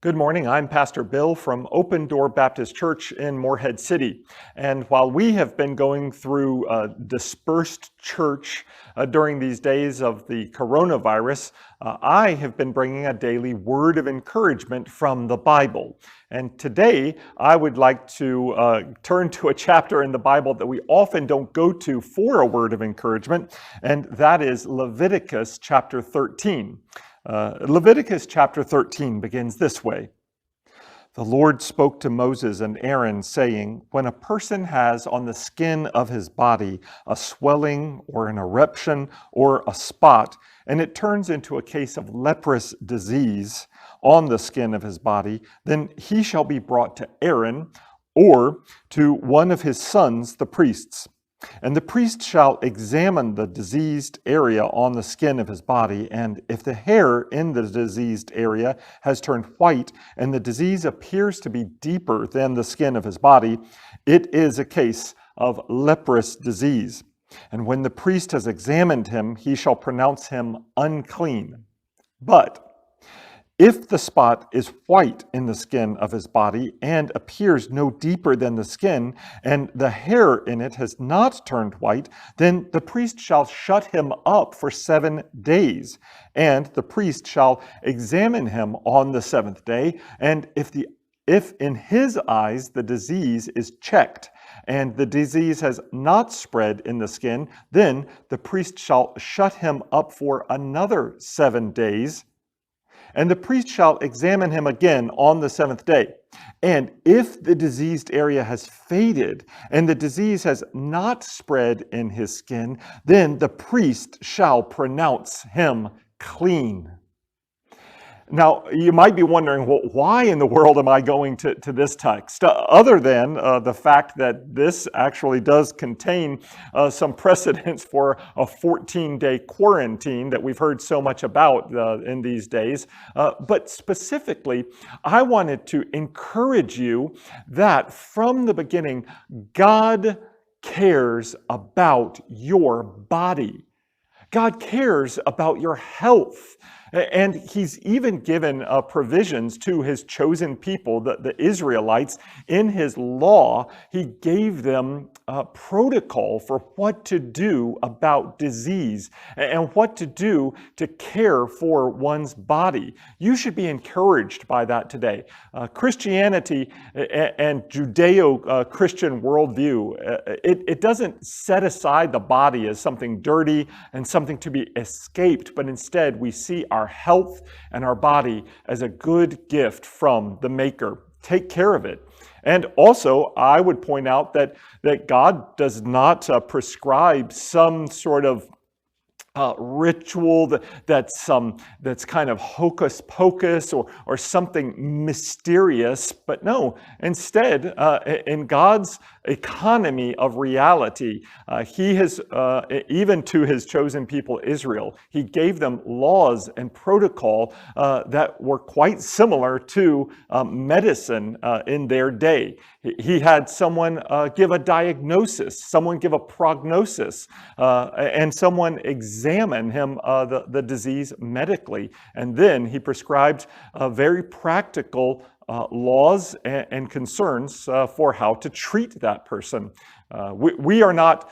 Good morning. I'm Pastor Bill from Open Door Baptist Church in Morehead City. And while we have been going through dispersed church during these days of the coronavirus, I have been bringing a daily word of encouragement from the Bible. And today I would like to turn to a chapter in the Bible that we often don't go to for a word of encouragement, and that is Leviticus chapter 13. Leviticus chapter 13 begins this way. The Lord spoke to Moses and Aaron, saying, when a person has on the skin of his body a swelling or an eruption or a spot, and it turns into a case of leprous disease on the skin of his body, then he shall be brought to Aaron or to one of his sons, the priests. And the priest shall examine the diseased area on the skin of his body, and if the hair in the diseased area has turned white, and the disease appears to be deeper than the skin of his body, it is a case of leprous disease. And when the priest has examined him, he shall pronounce him unclean. But if the spot is white in the skin of his body and appears no deeper than the skin, and the hair in it has not turned white, then the priest shall shut him up for 7 days. And the priest shall examine him on the 7th day, and if in his eyes the disease is checked, and the disease has not spread in the skin, then the priest shall shut him up for another 7 days. And the priest shall examine him again on the 7th day. And if the diseased area has faded and the disease has not spread in his skin, then the priest shall pronounce him clean. Now, you might be wondering, well, why in the world am I going to this text? Other than the fact that this actually does contain some precedents for a 14-day quarantine that we've heard so much about in these days. But specifically, I wanted to encourage you that from the beginning, God cares about your body. God cares about your health. And he's even given provisions to his chosen people, the Israelites. In his law, he gave them a protocol for what to do about disease and what to do to care for one's body. You should be encouraged by that today. Christianity and Judeo-Christian worldview, it doesn't set aside the body as something dirty and something to be escaped, but instead we see our health and our body as a good gift from the Maker. Take care of it. And also, I would point out that God does not prescribe some sort of ritual that's kind of hocus pocus or something mysterious, but no, instead, in God's economy of reality, he has, even to his chosen people Israel, he gave them laws and protocol that were quite similar to medicine in their day. He had someone give a diagnosis, someone give a prognosis, and someone examine him the disease medically. And then he prescribed very practical laws and concerns for how to treat that person. We are not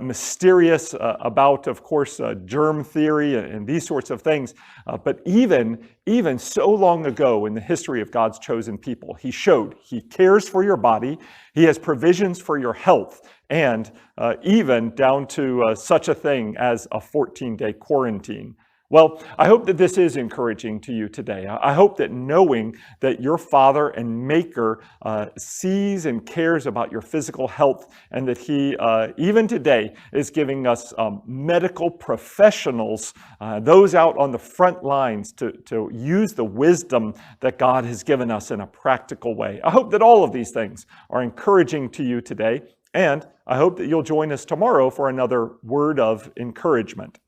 mysterious about, of course, germ theory and these sorts of things, but even so long ago in the history of God's chosen people, he showed he cares for your body, he has provisions for your health, and even down to such a thing as a 14-day quarantine. Well, I hope that this is encouraging to you today. I hope that knowing that your Father and Maker sees and cares about your physical health, and that he, even today, is giving us medical professionals, those out on the front lines to use the wisdom that God has given us in a practical way. I hope that all of these things are encouraging to you today, and I hope that you'll join us tomorrow for another word of encouragement.